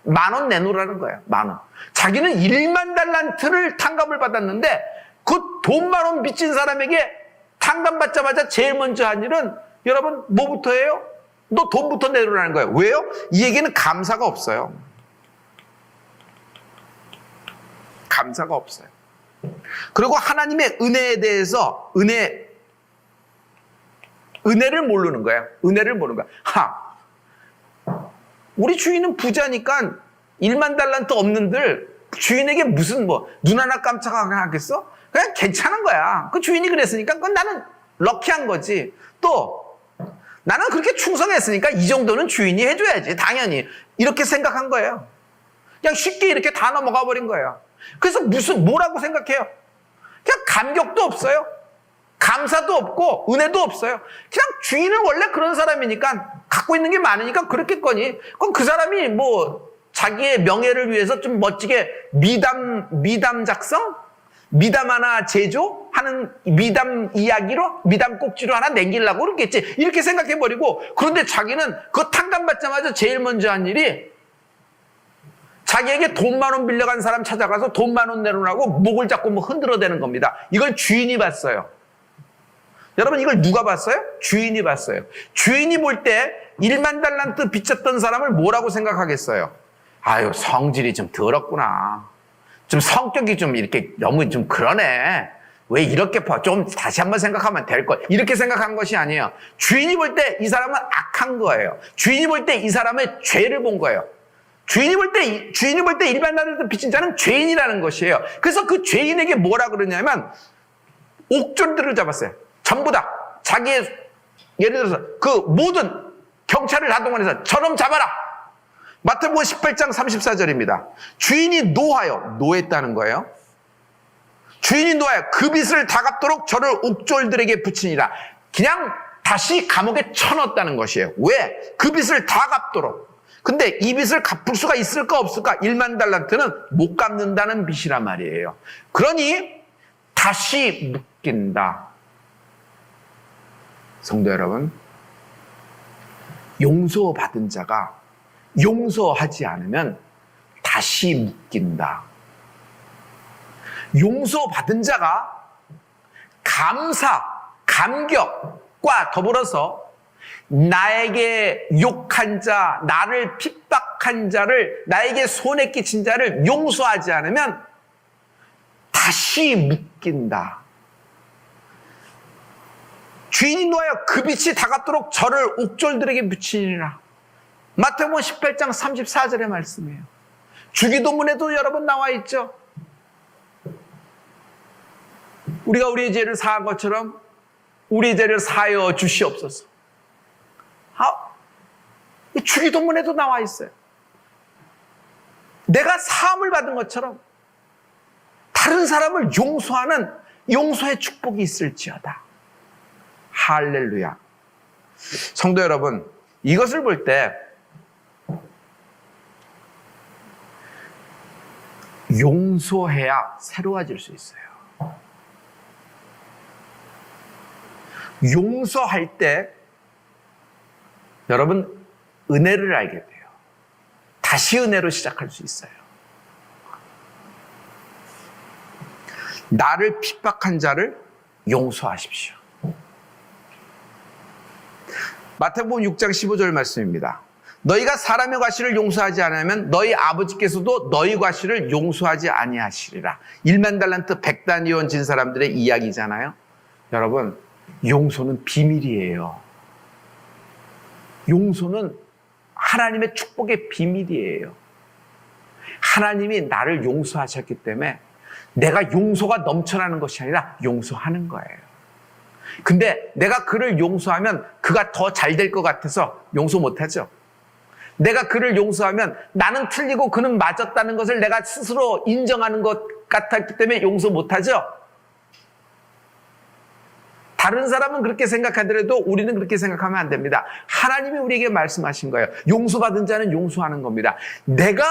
10,000원 내놓으라는 거예요. 10,000원. 자기는 1만 달란트를 탕감을 받았는데 그 돈 10,000원 빚진 사람에게 탕감 받자마자 제일 먼저 한 일은 여러분 뭐부터 해요? 너 돈부터 내놓으라는 거예요. 왜요? 이 얘기는 감사가 없어요. 감사가 없어요. 그리고 하나님의 은혜에 대해서 은혜를 모르는 거예요. 은혜를 모르는 거야. 우리 주인은 부자니까 1만 달란트 없는들 주인에게 무슨 눈 하나 깜짝하게 하겠어? 그냥 괜찮은 거야. 그 주인이 그랬으니까 그건 나는 럭키한 거지. 또 나는 그렇게 충성했으니까 이 정도는 주인이 해줘야지. 당연히 이렇게 생각한 거예요. 그냥 쉽게 이렇게 다 넘어가 버린 거예요. 그래서 뭐라고 생각해요? 그냥 감격도 없어요. 감사도 없고 은혜도 없어요. 그냥 주인은 원래 그런 사람이니까 갖고 있는 게 많으니까 그렇겠거니. 그럼 그 사람이 뭐 자기의 명예를 위해서 좀 멋지게 미담 작성? 미담 하나 제조하는 미담 이야기로 미담 꼭지로 하나 남기려고 그러겠지. 이렇게 생각해버리고, 그런데 자기는 그 탕감 받자마자 제일 먼저 한 일이 자기에게 돈 10,000원 빌려간 사람 찾아가서 돈 10,000원 내놓으라고 목을 잡고 뭐 흔들어대는 겁니다. 이걸 주인이 봤어요. 여러분, 이걸 누가 봤어요? 주인이 봤어요. 주인이 볼 때 10,000달란트 빚졌던 사람을 뭐라고 생각하겠어요? 아유, 성질이 좀 더럽구나. 좀 성격이 좀 이렇게 너무 좀 그러네. 왜 이렇게 좀 다시 한번 생각하면 될 걸. 이렇게 생각한 것이 아니에요. 주인이 볼 때 이 사람은 악한 거예요. 주인이 볼 때 이 사람의 죄를 본 거예요. 주인이 볼 때 10,000달란트 빚진 자는 죄인이라는 것이에요. 그래서 그 죄인에게 뭐라 그러냐면 옥졸들을 잡았어요. 전부 다 자기의, 예를 들어서 그 모든 경찰을 다동원해서 저놈 잡아라. 마태복음 18장 34절입니다. 주인이 노했다는 거예요. 주인이 노하여 그 빚을 다 갚도록 저를 옥졸들에게 붙이니라. 그냥 다시 감옥에 쳐넣었다는 것이에요. 왜? 그 빚을 다 갚도록. 근데 이 빚을 갚을 수가 있을까 없을까? 10,000달란트는 못 갚는다는 빚이란 말이에요. 그러니 다시 묶인다. 성도 여러분, 용서받은 자가 용서하지 않으면 다시 묶인다. 용서받은 자가 감사, 감격과 더불어서 나에게 욕한 자, 나를 핍박한 자를, 나에게 손해 끼친 자를 용서하지 않으면 다시 묶인다. 주인이 노하여 그 빚이 다 갚도록 저를 옥졸들에게 붙이니라. 마태복음 18장 34절의 말씀이에요. 주기도문에도 여러분 나와 있죠. 우리가 우리의 죄를 사한 것처럼 우리의 죄를 사하여 주시옵소서. 주기도문에도 나와 있어요. 내가 사함을 받은 것처럼 다른 사람을 용서하는 용서의 축복이 있을지어다. 할렐루야. 성도 여러분, 이것을 볼 때 용서해야 새로워질 수 있어요. 용서할 때 여러분 은혜를 알게 돼요. 다시 은혜로 시작할 수 있어요. 나를 핍박한 자를 용서하십시오. 마태복음 6장 15절 말씀입니다. 너희가 사람의 과실을 용서하지 않으면 너희 아버지께서도 너희 과실을 용서하지 아니하시리라. 10,000달란트 100단위원 진 사람들의 이야기잖아요. 여러분, 용서는 비밀이에요. 용서는 하나님의 축복의 비밀이에요. 하나님이 나를 용서하셨기 때문에 내가 용서가 넘쳐나는 것이 아니라 용서하는 거예요. 근데 내가 그를 용서하면 그가 더 잘 될 것 같아서 용서 못하죠. 내가 그를 용서하면 나는 틀리고 그는 맞았다는 것을 내가 스스로 인정하는 것 같았기 때문에 용서 못하죠. 다른 사람은 그렇게 생각하더라도 우리는 그렇게 생각하면 안 됩니다. 하나님이 우리에게 말씀하신 거예요. 용서받은 자는 용서하는 겁니다. 내가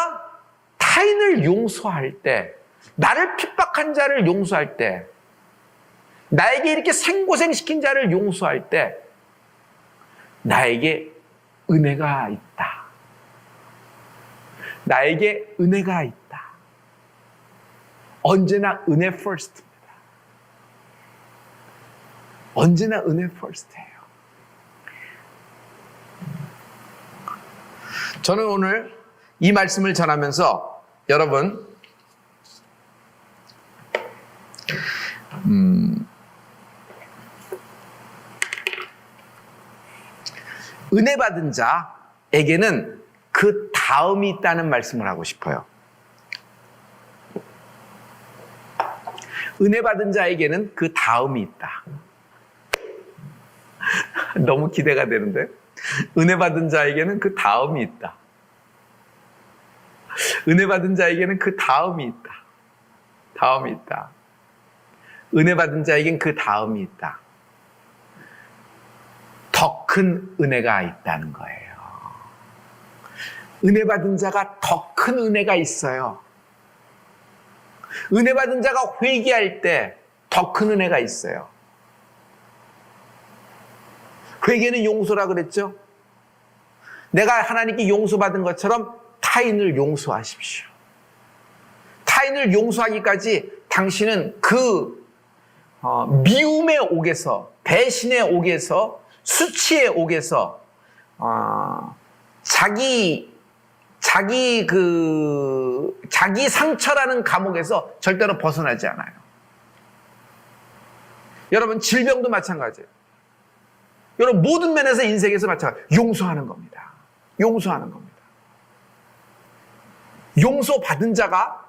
타인을 용서할 때, 나를 핍박한 자를 용서할 때, 나에게 이렇게 생고생시킨 자를 용서할 때 나에게 은혜가 있다. 나에게 은혜가 있다. 언제나 은혜 first입니다. 언제나 은혜 first예요. 저는 오늘 이 말씀을 전하면서 여러분 은혜 받은 자에게는 그 다음이 있다는 말씀을 하고 싶어요. 은혜 받은 자에게는 그 다음이 있다. 너무 기대가 되는데? 은혜 받은 자에게는 그 다음이 있다. 은혜 받은 자에게는 그 다음이 있다. 다음이 있다. 은혜 받은 자에겐 그 다음이 있다. 더 큰 은혜가 있다는 거예요. 은혜 받은 자가 더 큰 은혜가 있어요. 은혜 받은 자가 회개할 때 더 큰 은혜가 있어요. 회개는 용서라 그랬죠? 내가 하나님께 용서받은 것처럼 타인을 용서하십시오. 타인을 용서하기까지 당신은 그 미움의 옥에서, 배신의 옥에서, 수치의 옥에서 자기 상처라는 감옥에서 절대로 벗어나지 않아요. 여러분, 질병도 마찬가지예요. 여러분, 모든 면에서 인생에서 마찬가지예요. 용서하는 겁니다. 용서하는 겁니다. 용서받은 자가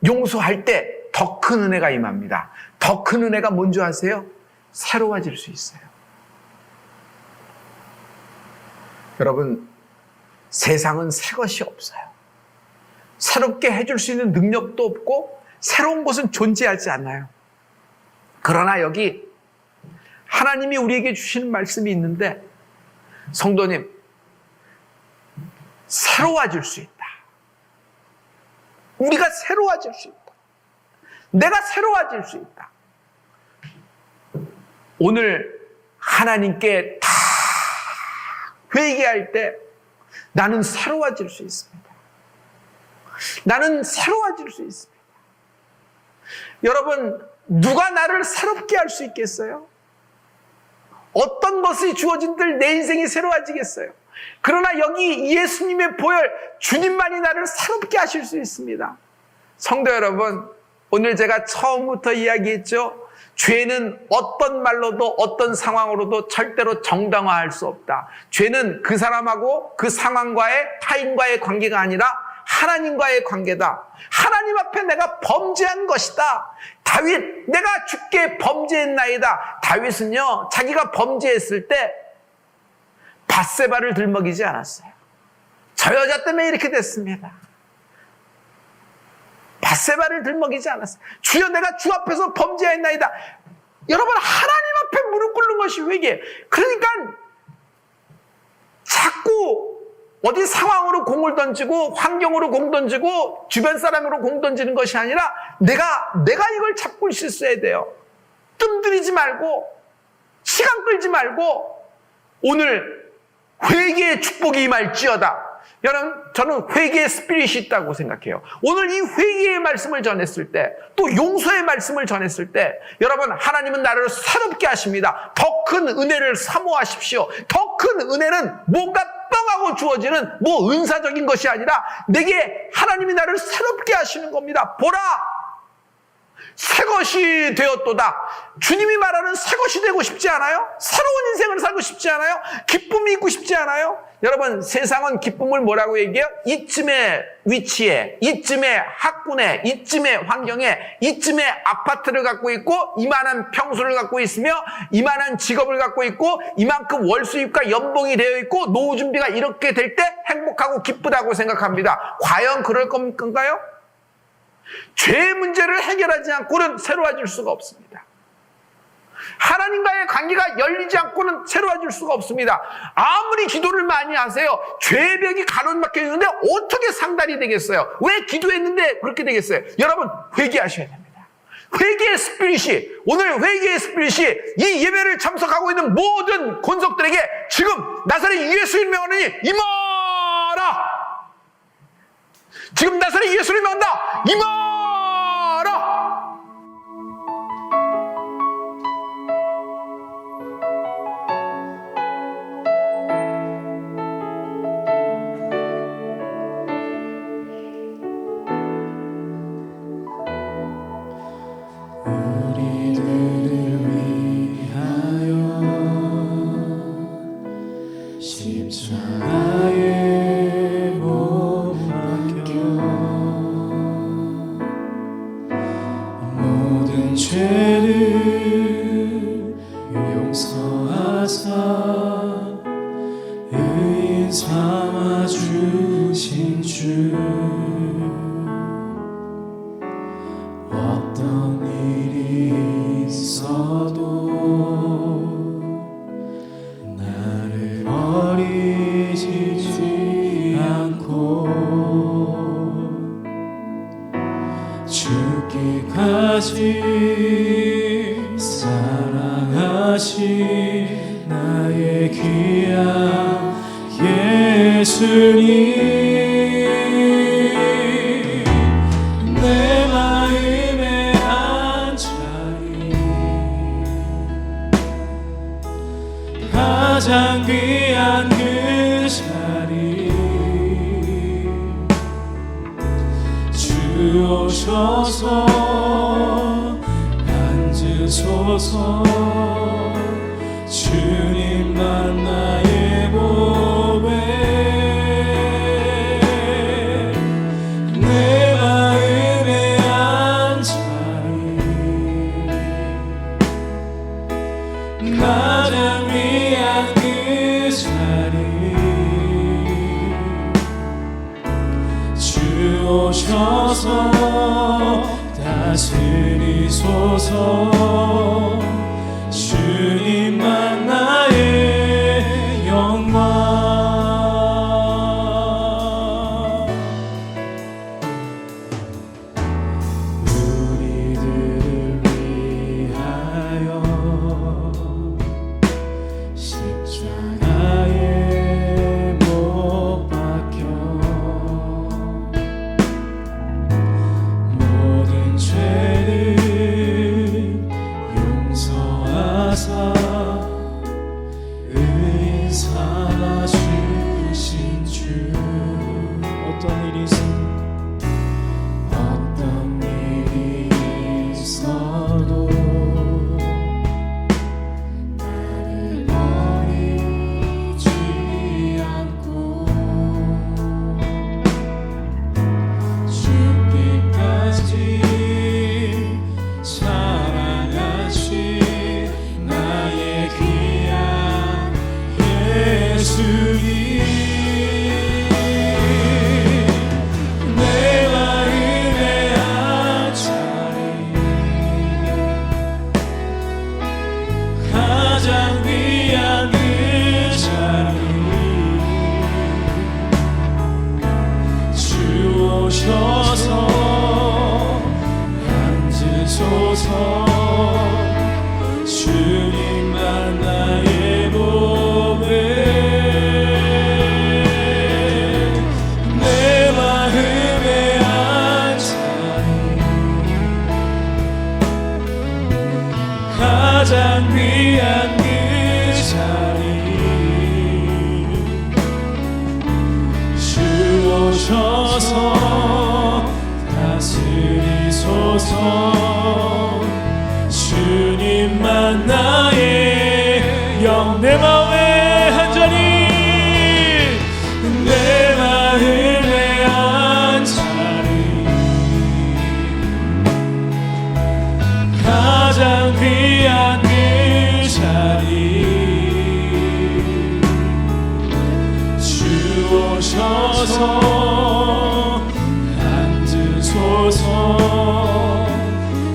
용서할 때 더 큰 은혜가 임합니다. 더 큰 은혜가 뭔지 아세요? 새로워질 수 있어요. 여러분, 세상은 새 것이 없어요. 새롭게 해줄 수 있는 능력도 없고 새로운 것은 존재하지 않아요. 그러나 여기 하나님이 우리에게 주시는 말씀이 있는데, 성도님, 새로워질 수 있다. 우리가 새로워질 수 있다. 내가 새로워질 수 있다. 오늘 하나님께 다 회개할 때 나는 새로워질 수 있습니다. 나는 새로워질 수 있습니다. 여러분, 누가 나를 새롭게 할 수 있겠어요? 어떤 것이 주어진들 내 인생이 새로워지겠어요? 그러나 여기 예수님의 보혈, 주님만이 나를 새롭게 하실 수 있습니다. 성도 여러분, 오늘 제가 처음부터 이야기했죠. 죄는 어떤 말로도 어떤 상황으로도 절대로 정당화할 수 없다. 죄는 그 사람하고 그 상황과의, 타인과의 관계가 아니라 하나님과의 관계다. 하나님 앞에 내가 범죄한 것이다. 다윗, 내가 주께 범죄했나이다. 다윗은요, 자기가 범죄했을 때 밧세바를 들먹이지 않았어요. 저 여자 때문에 이렇게 됐습니다. 밧세바를 들먹이지 않았어요. 주여, 내가 주 앞에서 범죄했나이다. 여러분, 하나님 앞에 무릎 꿇는 것이 회개예요. 그러니까 자꾸 어디 상황으로 공을 던지고 환경으로 공 던지고 주변 사람으로 공 던지는 것이 아니라 내가 이걸 잡고 있어야 돼요. 뜸 들이지 말고 시간 끌지 말고 오늘 회개의 축복이 임할지어다. 여러분, 저는 회개의 스피릿이 있다고 생각해요. 오늘 이 회개의 말씀을 전했을 때, 또 용서의 말씀을 전했을 때, 여러분, 하나님은 나를 새롭게 하십니다. 더 큰 은혜를 사모하십시오. 더 큰 은혜는 뭔가 뻥하고 주어지는 뭐 은사적인 것이 아니라 내게 하나님이 나를 새롭게 하시는 겁니다. 보라! 새 것이 되었도다. 주님이 말하는 새 것이 되고 싶지 않아요? 새로운 인생을 살고 싶지 않아요? 기쁨이 있고 싶지 않아요? 여러분, 세상은 기쁨을 뭐라고 얘기해요? 이쯤의 위치에, 이쯤의 학군에, 이쯤의 환경에, 이쯤의 아파트를 갖고 있고 이만한 평수를 갖고 있으며 이만한 직업을 갖고 있고 이만큼 월 수입과 연봉이 되어 있고 노후 준비가 이렇게 될 때 행복하고 기쁘다고 생각합니다. 과연 그럴 건가요? 죄의 문제를 해결하지 않고는 새로워질 수가 없습니다. 하나님과의 관계가 열리지 않고는 새로워질 수가 없습니다. 아무리 기도를 많이 하세요. 죄의 벽이 가로막혀 있는데 어떻게 상달이 되겠어요? 왜 기도했는데 그렇게 되겠어요? 여러분, 회개하셔야 됩니다. 회개의 스피릿이, 오늘 회개의 스피릿이 이 예배를 참석하고 있는 모든 권속들에게 지금 나사렛 예수의 명하느니 임하라! 지금 나사렛 예수를 명한다! 임하라! 우리들을 위하여 십자가에 못 박혀 사랑하신 나의 귀한 예수님, 내 마음의 안자리, 가장 귀한 그 자리, 주 오셔서 앉으소서. 주님만 나의 보배, 내 마음의 안자리, 가장 위한 그 자리, 주 오셔서 다스리소서. 주님만 나의 영광. 우리들을 위하여 십자가에 못 박혀 모든 죄를 용서하사 의인 삼아주신 주. 어떤 일이 있어도 나를 버리지 않고 죽기까지 사랑하신 나의 귀한 예수님, 내 마음의 안자리, 가장 귀한 그 자리, 주 오셔서 앉으소서. 주님만 나의 보배, 내 마음의 안자리, 가장 귀한 그 자리, 주 오셔서 다스리소서. 주님만 나의 영, 내 마음의 한자리, 내 마음의 안자리, 가장 귀한 그 자리, 주 오셔서 앉으소서.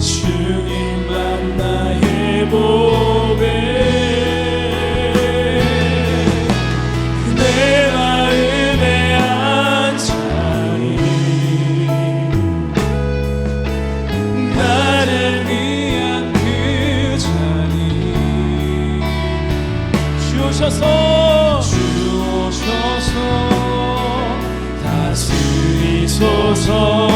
주님만 나의 보배, 내 마음의 안자리, 나를 위한 그 자리, 주 오셔서 다스리소서.